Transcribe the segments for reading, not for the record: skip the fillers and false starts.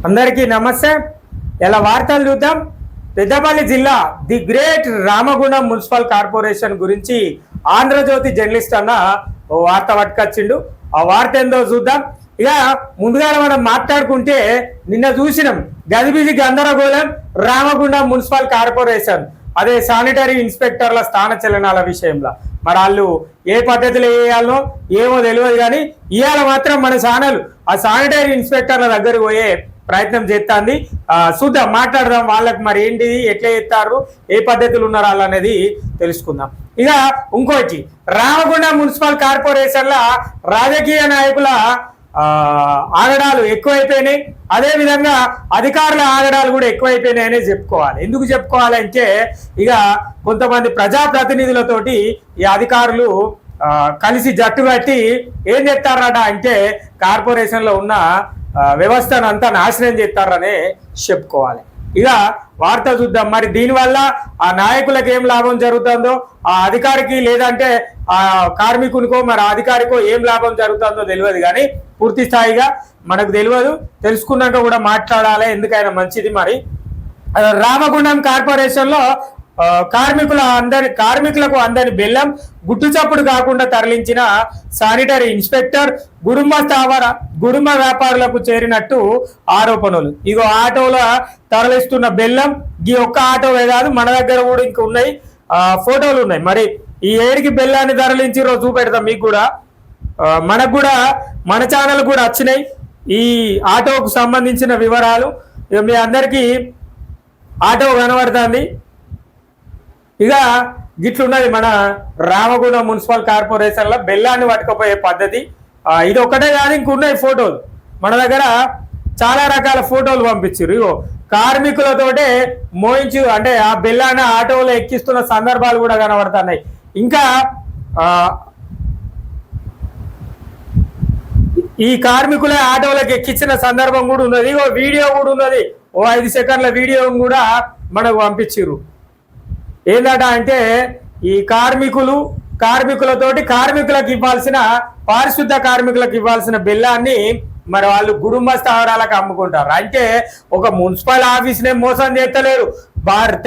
అందరికీ నమస్తే. ఇలా వార్తలు చూద్దాం. పెద్దపల్లి జిల్లా the great Ramagundam municipal corporation గురించి ఆంధ్రజ్యోతి జర్నలిస్ట్ అన్న ఓ వార్త పట్టుకొచ్చిండు. ఆ వార్త ఏందో చూద్దాం. ఇక ముందుగా మనం మాట్లాడుకుంటే నిన్న చూసినాం గజిబిజి గందరగోళం రామగుండం మున్సిపల్ కార్పొరేషన్ అదే శానిటరీ ఇన్స్పెక్టర్ల స్థాన చలనాల విషయంలో మరి వాళ్ళు ఏ పద్ధతిలో వేయాలో ఏమో తెలియదు, కానీ ఇవాళ మాత్రం మన ఛానల్ ఆ శానిటరీ ఇన్స్పెక్టర్ల దగ్గరికి పోయే ప్రయత్నం చేస్తుంది. చూద్దాం, మాట్లాడదాం, వాళ్ళకి మరి ఏంటిది, ఎట్లా చేస్తారు, ఏ పద్ధతులు ఉన్నారు వాళ్ళు అనేది తెలుసుకుందాం. ఇక ఇంకోటి, రామగుండం మున్సిపల్ కార్పొరేషన్ల రాజకీయ నాయకుల ఆగడాలు ఎక్కువైపోయినాయి, అదే విధంగా అధికారుల ఆగడాలు కూడా ఎక్కువైపోయినాయనే చెప్పుకోవాలి. ఎందుకు చెప్పుకోవాలంటే ఇక కొంతమంది ప్రజాప్రతినిధులతోటి ఈ అధికారులు కలిసి జట్టు కట్టి ఏం చేస్తారట అంటే కార్పొరేషన్లో ఉన్న వ్యవస్థను అంతా నాశనం చేస్తారనే చెప్పుకోవాలి. ఇక వార్త చూద్దాం. మరి దీనివల్ల ఆ నాయకులకు ఏం లాభం జరుగుతుందో, ఆ అధికారికి లేదంటే ఆ కార్మికునికో మరి అధికారికో ఏం లాభం జరుగుతుందో తెలియదు, కానీ పూర్తి స్థాయిగా మనకు తెలియదు. తెలుసుకున్నాక కూడా మాట్లాడాలి, ఎందుకైనా మంచిది. మరి రామగుండం కార్పొరేషన్లో కార్మికులకు అందని బెల్లం గుట్టు చప్పుడు కాకుండా తరలించిన శానిటరీ ఇన్స్పెక్టర్ గుడుంబ వ్యాపారులకు చేరినట్టు ఆరోపణలు. ఇగో ఆటోలో తరలిస్తున్న బెల్లం ఈ ఒక్క ఆటోవే కాదు, మన దగ్గర కూడా ఇంకా ఉన్నాయి, ఫోటోలు ఉన్నాయి. మరి ఈ ఏడికి బెల్లాన్ని తరలించి రోజు చూపెడతాం మీకు కూడా, మనకు కూడా మన ఛానల్ కూడా వచ్చినాయి ఈ ఆటోకు సంబంధించిన వివరాలు. మీ అందరికీ ఆటో కనబడుతుంది. ఇక గిట్లున్నది మన రామగుండం మున్సిపల్ కార్పొరేషన్లో బెల్లాన్ని పట్టుకుపోయే పద్ధతి. ఇది ఒక్కటే కాదు, ఇంకున్నాయి ఫోటోలు మన దగ్గర, చాలా రకాల ఫోటోలు పంపించారు. ఇగో కార్మికులతోటే మోయించు అంటే ఆ బెల్లాన్ని ఆటోలో ఎక్కిస్తున్న సందర్భాలు కూడా కనబడుతున్నాయి. ఇంకా ఈ కార్మికులే ఆటోలకు ఎక్కించిన సందర్భం కూడా ఉన్నది. ఇగో వీడియో కూడా ఉన్నది, ఓ 5 సెకండ్ల వీడియో కూడా మనకు పంపించారు. ఏందట అంటే ఈ కార్మికులతోటి కార్మికులకు ఇవ్వాల్సిన పారిశుద్ధ కార్మికులకు ఇవ్వాల్సిన బెల్లాన్ని మరి వాళ్ళు గుడుంబ స్థావరాలకు అమ్ముకుంటారు. అంటే ఒక మున్సిపల్ ఆఫీస్నే మోసం చేస్తలేరు,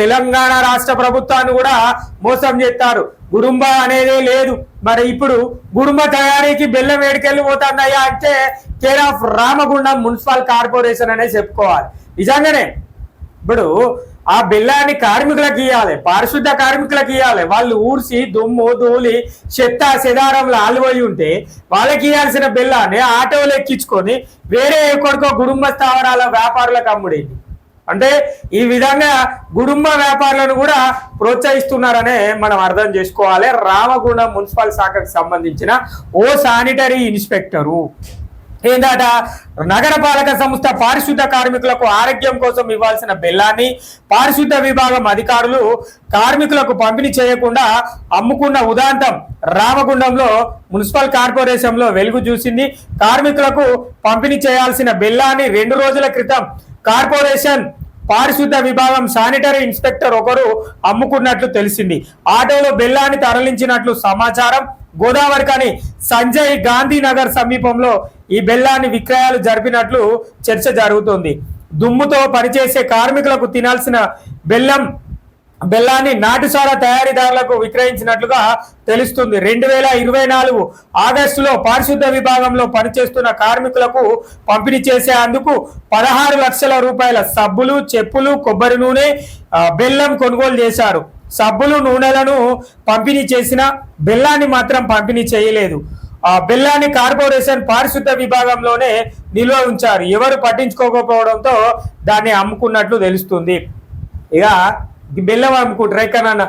తెలంగాణ రాష్ట్ర ప్రభుత్వాన్ని కూడా మోసం చేస్తారు. గుడుంబ అనేదే లేదు. మరి ఇప్పుడు గుడుంబ తయారీకి బెల్లం ఏడికెళ్ళి పోతున్నాయా అంటే care of Ramagundam municipal corporation అనే చెప్పుకోవాలి. నిజంగానే ఇప్పుడు ఆ బెల్లాన్ని కార్మికులకు ఇవ్వాలి, పారిశుద్ధ కార్మికులకు ఇవ్వాలి. వాళ్ళు ఊర్చి దుమ్ము ధూళి చెత్త చెదారంలో ఆలిపోయి ఉంటే వాళ్ళకి ఇవ్వాల్సిన బెల్లాన్ని ఆటోలు ఎక్కించుకొని వేరే ఎక్కడికో గుడుంబ స్థావరాల వ్యాపారులకు అమ్ముడేది. అంటే ఈ విధంగా గుడుంబ వ్యాపారులను కూడా ప్రోత్సహిస్తున్నారనే మనం అర్థం చేసుకోవాలి. రామగుండం మున్సిపల్ శాఖకు సంబంధించిన ఓ శానిటరీ ఇన్స్పెక్టరు ఏందట, నగరపాలక సంస్థ పారిశుద్ధ కార్మికులకు ఆరోగ్యం కోసం ఇవ్వాల్సిన బెల్లాన్ని పారిశుద్ధ విభాగం అధికారులు కార్మికులకు పంపిణీ చేయకుండా అమ్ముకున్న ఉదాంతం రామగుండంలో మున్సిపల్ కార్పొరేషన్లో వెలుగు చూసింది. కార్మికులకు పంపిణీ చేయాల్సిన బెల్లాన్ని 2 రోజుల క్రితం కార్పొరేషన్ పారిశుద్ధ విభాగం శానిటరీ ఇన్స్పెక్టర్ ఒకరు అమ్ముకున్నట్లు తెలిసింది. ఆటోలో బెల్లాన్ని తరలించినట్లు సమాచారం. గోదావరి కానీ సంజయ్ గాంధీ నగర్ సమీపంలో ఈ బెల్లాన్ని విక్రయాలు జరిపినట్లు చర్చ జరుగుతుంది. దుమ్ముతో పనిచేసే కార్మికులకు తినాల్సిన బెల్లాన్ని నాటుసారా తయారీదారులకు విక్రయించినట్లుగా తెలుస్తుంది. 2024 ఆగస్టులో పారిశుద్ధ విభాగంలో పనిచేస్తున్న కార్మికులకు పంపిణీ చేసేందుకు 16 లక్షల రూపాయల సబ్బులు, చెప్పులు, కొబ్బరి నూనె, బెల్లం కొనుగోలు చేశారు. సబ్బులు, నూనెలను పంపిణీ చేసిన బెల్లాన్ని మాత్రం పంపిణీ చేయలేదు. ఆ బెల్లాన్ని కార్పొరేషన్ పారిశుద్ధ విభాగంలోనే నిల్వ ఉంచారు. ఎవరు పట్టించుకోకపోవడంతో దాన్ని అమ్ముకున్నట్లు తెలుస్తుంది. ఇక బెల్లం అమ్ముకుంటారు ఎక్కడన్నా,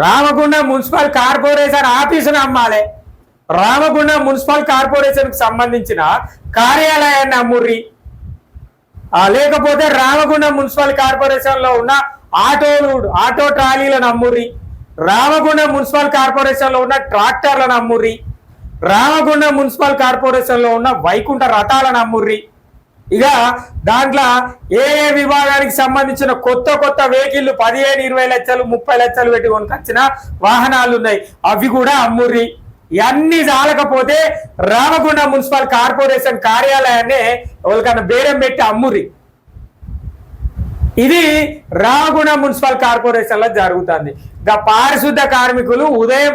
రామగుండం మున్సిపల్ కార్పొరేషన్ ఆఫీసును అమ్మాలి. రామగుండం మున్సిపల్ కార్పొరేషన్కి సంబంధించిన కార్యాలయాన్ని అమ్ముర్రి, లేకపోతే రామగుండం మున్సిపల్ కార్పొరేషన్లో ఉన్న ఆటో ట్రాలీలను అమ్ముర్రి, రామగుండం మున్సిపల్ కార్పొరేషన్లో ఉన్న ట్రాక్టర్లను అమ్ముర్రి, రామగుండం మున్సిపల్ కార్పొరేషన్లో ఉన్న వైకుంఠ రథాలను అమ్ముర్రి. ఇక దాంట్లో ఏ విభాగానికి సంబంధించిన కొత్త వెహికల్ 15, 20 లక్షలు 30 లక్షలు పెట్టి కొనుకొచ్చిన వాహనాలు ఉన్నాయి, అవి కూడా అమ్ముర్రి. ఇవన్నీ చాలకపోతే రామగుండం మున్సిపల్ కార్పొరేషన్ కార్యాలయాన్ని ఎవరికన్నా బేరం పెట్టి అమ్మురి. ఇది రామగుండం మున్సిపల్ కార్పొరేషన్ లో జరుగుతుంది. పారిశుద్ధ కార్మికులు ఉదయం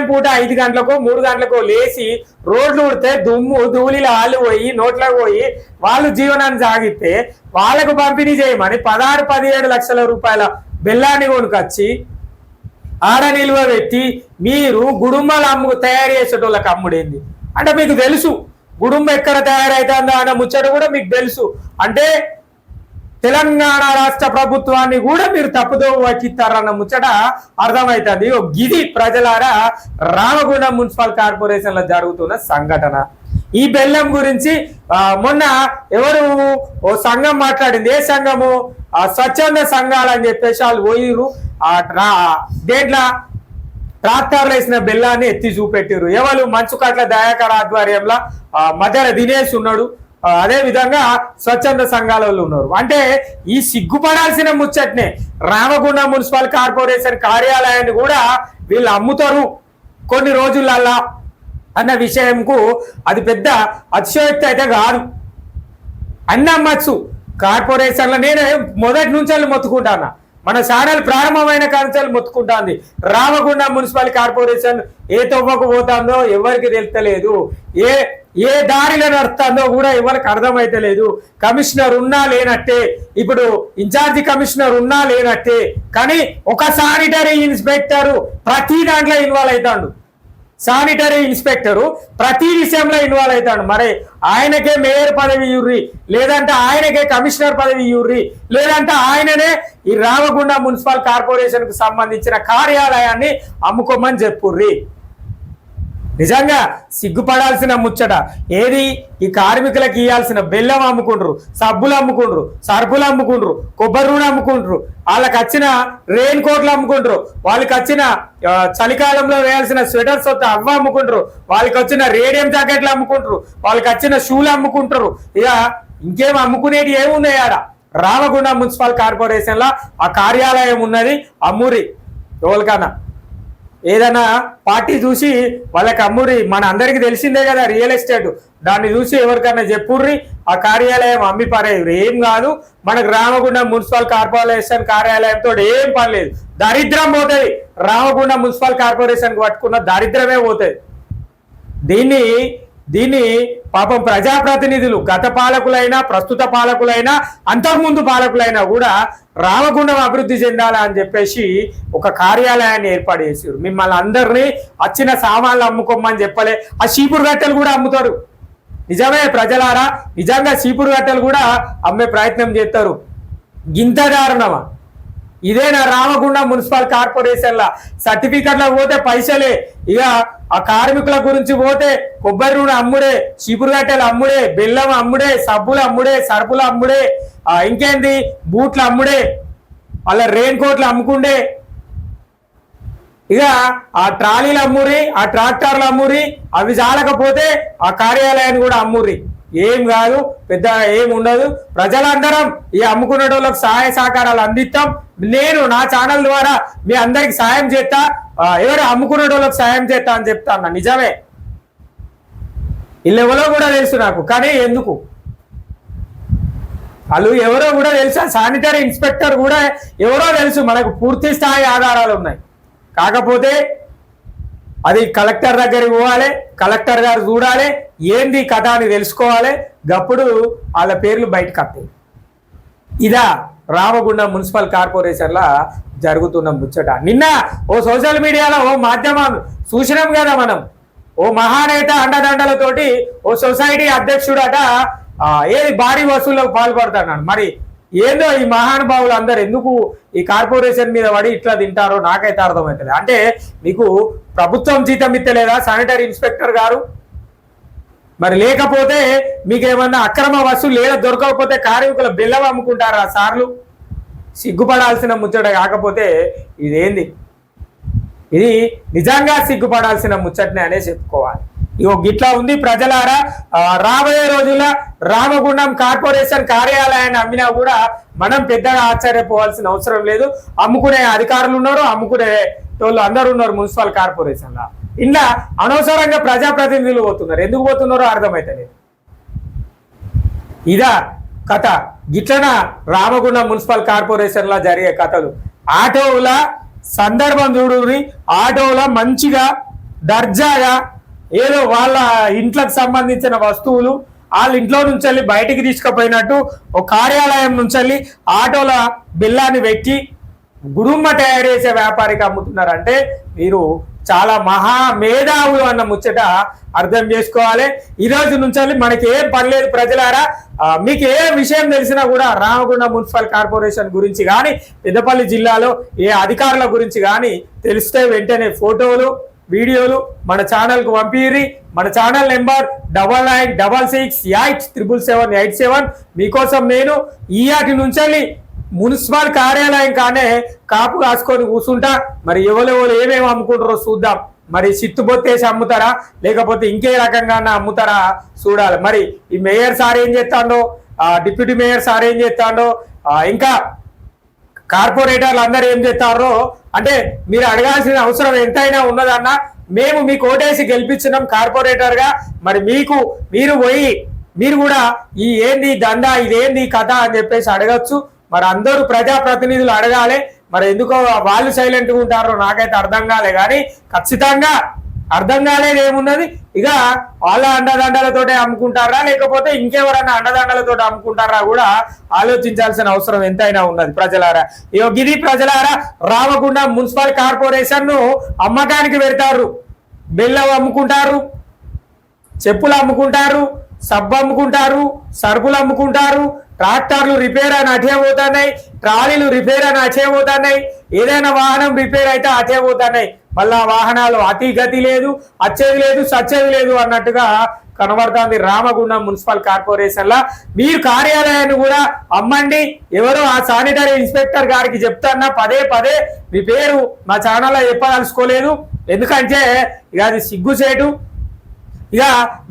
పూట 5 గంటలకు 3 గంటలకు లేచి రోడ్లు ఉడితే దుమ్ము ధూళిలో ఆళ్ళు పోయి నోట్లకు పోయి వాళ్ళు జీవనాన్ని సాగిస్తే వాళ్ళకు పంపిణీ చేయమని 16-17 లక్షల రూపాయల బెల్లాన్ని కొనుకొచ్చి ఆడ నిల్వ పెట్టి మీరు గుడుంబాలు తయారు చేసేటోళ్ళకి అమ్ముడేంది అంటే మీకు తెలుసు. గుడుంబం ఎక్కడ తయారైతుందో అన్న ముచ్చట కూడా మీకు తెలుసు. అంటే తెలంగాణ రాష్ట్ర ప్రభుత్వాన్ని కూడా మీరు తప్పుదో వచ్చిస్తారన్న ముచ్చట అర్థమవుతుంది. గిది ప్రజలారా రామగుండం మున్సిపల్ కార్పొరేషన్ లో జరుగుతున్న సంఘటన. ఈ బెల్లం గురించి మొన్న ఎవరు ఓ సంఘం మాట్లాడింది. ఏ సంఘము? స్వచ్ఛంద సంఘాలు అని చెప్పేసి వాళ్ళు పోయిరు. దేంట్లో ట్రాక్టర్లు వేసిన బెల్లాన్ని ఎత్తి చూపెట్టిరు. ఎవరు? మంచుకట్ల దయాకర్ ఆధ్వర్యంలో మధ్యన దినేష్ ఉన్నాడు. అదే విధంగా స్వచ్ఛంద సంఘాల వాళ్ళు ఉన్నారు. అంటే ఈ సిగ్గుపడాల్సిన ముచ్చట్నే రామగుండం మున్సిపల్ కార్పొరేషన్ కార్యాలయాన్ని కూడా వీళ్ళు అమ్ముతారు కొన్ని రోజులల్లా అన్న విషయంకు అది పెద్ద అతిశయోక్తి అయితే కాదు. అన్ని అమ్మచ్చు కార్పొరేషన్లో. నేను మొదటి నుంచి మొత్తుకుంటాను. మన ఛానల్ ప్రారంభమైన కాంచాలు మొత్తుకుంటాంది. రామగుండం మున్సిపల్ కార్పొరేషన్ ఏ తవ్వకు పోతుందో ఎవరికి తెలుస్తలేదు. ఏ దారిలో నడుస్తుందో కూడా ఎవరికి అర్థమైతలేదు. కమిషనర్ ఉన్నా లేనట్టే, ఇప్పుడు ఇన్ఛార్జి కమిషనర్ ఉన్నా లేనట్టే. కానీ ఒక శానిటరీ ఇన్స్పెక్టరు ప్రతి దాంట్లో ఇన్వాల్వ్ అవుతాడు. శానిటరీ ఇన్స్పెక్టరు ప్రతి విషయంలో ఇన్వాల్వ్ అవుతాడు. మరి ఆయనకే మేయర్ పదవి ఇవ్వర్రి, లేదంటే ఆయనకే కమిషనర్ పదవి ఇవ్వర్రి, లేదంటే ఆయననే ఈ రామగుండం మున్సిపల్ కార్పొరేషన్ కు సంబంధించిన కార్యాలయాన్ని అమ్ముకోమని చెప్పుర్రి. నిజంగా సిగ్గుపడాల్సిన ముచ్చట. ఏది? ఈ కార్మికులకు ఇవ్వాల్సిన బెల్లం అమ్ముకుంటారు, సబ్బులు అమ్ముకుంటారు, సరుకులు అమ్ముకుంటారు, కొబ్బరి నూనె అమ్ముకుంటారు, వాళ్ళకి వచ్చిన రెయిన్ కోట్లు అమ్ముకుంటారు, వాళ్ళకి వచ్చిన చలికాలంలో వేయాల్సిన స్వెటర్స్ వస్తే అవ్వ అమ్ముకుంటారు, వాళ్ళకి వచ్చిన రేడియం జాకెట్లు అమ్ముకుంటారు, వాళ్ళకి వచ్చిన షూలు అమ్ముకుంటారు. ఇక ఇంకేం అమ్ముకునేది ఏమున్నాయి ఆడ? రామగుండం మున్సిపల్ కార్పొరేషన్ లో ఆ కార్యాలయం ఉన్నది. అమ్మురి ఎవరికన్నా ఏదైనా పార్టీ చూసి వాళ్ళకి అమ్మురి. మన అందరికి తెలిసిందే కదా రియల్ ఎస్టేట్. దాన్ని చూసి ఎవరికన్నా చెప్పుర్రి, ఆ కార్యాలయం అమ్మి పారేరు. ఏం కాదు, మనకు రామగుండం మున్సిపల్ కార్పొరేషన్ కార్యాలయంతో ఏం పని లేదు. దరిద్రం పోతుంది. రామగుండం మున్సిపల్ కార్పొరేషన్ పట్టుకున్న దరిద్రమే పోతుంది. దీన్ని పాపం ప్రజాప్రతినిధులు గత పాలకులైనా ప్రస్తుత పాలకులైనా అంతకుముందు పాలకులైనా కూడా రామగుండం అభివృద్ధి చెందాలా అని చెప్పేసి ఒక కార్యాలయాన్ని ఏర్పాటు చేసారు. మిమ్మల్ని అందరినీ వచ్చిన సామాన్లు అమ్ముకోమని చెప్పలే. ఆ చీపురు గట్టెలు కూడా అమ్ముతారు. నిజమే ప్రజలారా, నిజంగా చీపురు గట్టెలు కూడా అమ్మే ప్రయత్నం చేస్తారు. గింత దారుణమా? ఇదేనా రామగుండం మున్సిపల్ కార్పొరేషన్ లా? సర్టిఫికెట్లకు పోతే పైసలే. ఇక ఆ కార్మికుల గురించి పోతే కొబ్బరి నూనె అమ్ముడే, చీపురు గట్టెలు అమ్ముడే, బెల్లం అమ్ముడే, సబ్బులు అమ్ముడే, సరుపులు అమ్ముడే, ఇంకేంది బూట్లు అమ్ముడే, అలా రెయిన్ కోట్లు అమ్ముకుండే. ఇక ఆ ట్రాలీలు అమ్మురి, ఆ ట్రాక్టర్లు అమ్మురి. అవి చాలకపోతే ఆ కార్యాలయాన్ని కూడా అమ్మురి. ఏం కాదు, పెద్ద ఏం ఉండదు. ప్రజలందరం ఈ అమ్ముకునే వాళ్ళకి సహాయ సహకారాలు అందిస్తాం. నేను నా ఛానల్ ద్వారా మీ అందరికి సాయం చేస్తా. ఎవరు అమ్ముకునే వాళ్ళకి సాయం చేస్తా అని చెప్తాను. నిజమే, వీళ్ళు ఎవరో కూడా తెలుసు నాకు. కానీ ఎందుకు వాళ్ళు ఎవరో కూడా తెలుసా? శానిటరీ ఇన్స్పెక్టర్ కూడా ఎవరో తెలుసు. మనకు పూర్తి స్థాయి ఆధారాలు ఉన్నాయి. కాకపోతే అది కలెక్టర్ దగ్గరికి పోవాలి, కలెక్టర్ గారు చూడాలి, ఏంది కథ అని తెలుసుకోవాలి. గప్పుడు వాళ్ళ పేర్లు బయటకు వస్తాయి. ఇదా రామగుండం మున్సిపల్ కార్పొరేషన్ లా జరుగుతున్న ముచ్చట. నిన్న ఓ సోషల్ మీడియాలో ఓ మాధ్యమం చూసినాం కదా మనం. ఓ మహానేత అండదండలతోటి ఓ సొసైటీ అధ్యక్షుడట ఏది భారీ వసూళ్లకు పాల్పడతాడు. మరి ఏందో ఈ మహానుభావులు అందరు ఎందుకు ఈ కార్పొరేషన్ మీద పడి ఇట్లా తింటారో నాకైతే అర్థమవుతుంది. అంటే మీకు ప్రభుత్వం జీతం ఇస్తలేదా శానిటరీ ఇన్స్పెక్టర్ గారు? మరి లేకపోతే మీకేమన్నా అక్రమ వసూలు లేదా దొరకకపోతే కార్మికుల బెల్లం అమ్ముకుంటారా సార్లు? సిగ్గుపడాల్సిన ముచ్చట. కాకపోతే ఇదేంది? ఇది నిజంగా సిగ్గుపడాల్సిన ముచ్చటనే అనే చెప్పుకోవాలి. ఇగో గిట్లా ఉంది ప్రజలారా. రాబోయే రోజుల్లో రామగుండం కార్పొరేషన్ కార్యాలయాన్ని అమ్మినా కూడా మనం పెద్దగా ఆశ్చర్యపోవాల్సిన అవసరం లేదు. అమ్ముకునే అధికారులు ఉన్నారు, అమ్ముకునే వాళ్ళు అందరూ ఉన్నారు మున్సిపల్ కార్పొరేషన్ లా. ఇలా అనవసరంగా ప్రజాప్రతినిధులు పోతున్నారు. ఎందుకు పోతున్నారో అర్థమైతలేదు. ఇదా కథ. గిట్లన రామగుండం మున్సిపల్ కార్పొరేషన్ లా జరిగే కథలు. ఆటోల సందర్భం చూడుని, ఆటోల మంచిగా దర్జాగా ఏదో వాళ్ళ ఇంట్లోకి సంబంధించిన వస్తువులు వాళ్ళ ఇంట్లో నుంచి వెళ్ళి బయటికి తీసుకుపోయినట్టు ఒక కార్యాలయం నుంచి వెళ్ళి ఆటోల బిల్లాన్ని వెక్కి గుడుంబ తయారు చేసే వ్యాపారికి అమ్ముతున్నారంటే మీరు చాలా మహా మేధావులు అన్న ముచ్చట అర్థం చేసుకోవాలి. ఈ రోజు నుంచి మనకి ఏం పనిలేదు ప్రజలారా. మీకు ఏ విషయం తెలిసినా కూడా రామగుండం మున్సిపల్ కార్పొరేషన్ గురించి కానీ పెద్దపల్లి జిల్లాలో ఏ అధికారుల గురించి కానీ తెలిస్తే వెంటనే ఫోటోలు వీడియోలు మన ఛానల్కు పంపిరి. మన ఛానల్ నెంబర్ 9966887787. మీకోసం నేను ఈయాటి నుంచి మున్సిపల్ కార్యాలయం కానీ కాపు కాసుకొని కూర్చుంటా. మరి ఎవరెవరు ఏమేమి అమ్ముకుంటారో చూద్దాం. మరి చిత్తుబొత్తేసి అమ్ముతారా లేకపోతే ఇంకే రకంగా అమ్ముతారా చూడాలి. మరి ఈ మేయర్ సార్ ఏం చేస్తాడో, డిప్యూటీ మేయర్ సార్ ఏం చేస్తాడో, ఇంకా కార్పొరేటర్లు అందరూ ఏం చేస్తారో అంటే మీరు అడగాల్సిన అవసరం ఎంతైనా ఉన్నదన్న. మేము మీకు ఓటేసి గెలిపించినాం కార్పొరేటర్ గా. మరి మీరు పోయి మీరు కూడా ఈ ఏంది దందా, ఇదేంది కథ అని చెప్పేసి అడగచ్చు. మరి అందరూ ప్రజాప్రతినిధులు అడగాలి. మరి ఎందుకో వాళ్ళు సైలెంట్గా ఉంటారో నాకైతే అర్థం కాలే. కానీ ఖచ్చితంగా అర్థం కాలేదు ఏమున్నది. ఇక వాళ్ళ అండదండలతోటే అమ్ముకుంటారా లేకపోతే ఇంకెవరన్నా అండదండలతో అమ్ముకుంటారా కూడా ఆలోచించాల్సిన అవసరం ఎంతైనా ఉన్నది ప్రజలారా. ఇది ప్రజలారా, రామగుండం మున్సిపల్ కార్పొరేషన్ ను అమ్మకానికి పెడతారు. బెల్లం అమ్ముకుంటారు, చెప్పులు అమ్ముకుంటారు, సబ్బు అమ్ముకుంటారు, సరుకులు అమ్ముకుంటారు, ట్రాక్టర్లు రిపేర్ అని అటే పోతున్నాయి, ట్రాలీలు రిపేర్ అని అటే పోతున్నాయి, ఏదైనా వాహనం రిపేర్ అయితే అటే పోతున్నాయి. మళ్ళా వాహనాలు అతి గతి లేదు, వచ్చేది లేదు, సచ్చేది లేదు అన్నట్టుగా కనబడుతుంది రామగుండం మున్సిపల్ కార్పొరేషన్ లా. మీరు కార్యాలయాన్ని కూడా అమ్మండి. ఎవరో ఆ శానిటరీ ఇన్స్పెక్టర్ గారికి చెప్తాన్నా పదే పదే మీ పేరు మా ఛానల్లో చెప్పదలుచుకోలేదు. ఎందుకంటే ఇక అది సిగ్గుచేటు. ఇక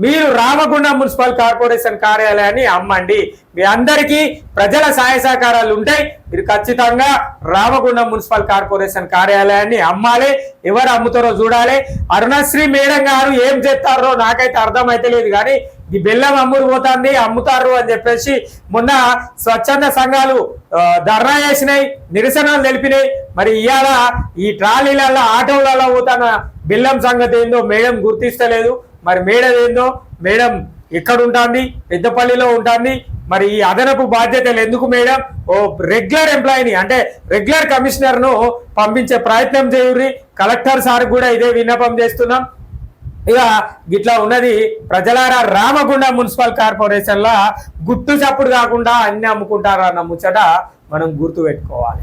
మీరు రామగుండం మున్సిపల్ కార్పొరేషన్ కార్యాలయాన్ని అమ్మండి. మీ అందరికీ ప్రజల సహాయ సహకారాలు ఉంటాయి. మీరు ఖచ్చితంగా రామగుండం మున్సిపల్ కార్పొరేషన్ కార్యాలయాన్ని అమ్మాలి. ఎవరు అమ్ముతారో చూడాలి. అరుణశ్రీ మేడం గారు ఏం చేస్తారో నాకైతే అర్థమైతే లేదు. కానీ ఈ బెల్లం అమ్ముతారు అని చెప్పేసి మొన్న స్వచ్ఛంద సంఘాలు ధర్నా చేసినాయి, నిరసనలు తెలిపినాయి. మరి ఇవాళ ఈ ట్రాలీలలో ఆటోలలో పోతున్న బెల్లం సంగతి ఏందో మేడం గుర్తిస్తలేదు. మరి మేడం ఏందో, మేడం ఎక్కడ ఉంటుంది? పెద్దపల్లిలో ఉంటుంది. మరి ఈ అదనపు బాధ్యతలు ఎందుకు మేడం? ఓ రెగ్యులర్ ఎంప్లాయీని అంటే రెగ్యులర్ కమిషనర్ ను పంపించే ప్రయత్నం చేయుర్రి. కలెక్టర్ సార్ కూడా ఇదే విన్నపం చేస్తున్నాం. ఇక గిట్లా ఉన్నది ప్రజలారా. రామగుండం మున్సిపల్ కార్పొరేషన్ లా గుట్టు చప్పుడు కాకుండా అన్ని అమ్ముకుంటారు అన్న ముచ్చట మనం గుర్తు పెట్టుకోవాలి.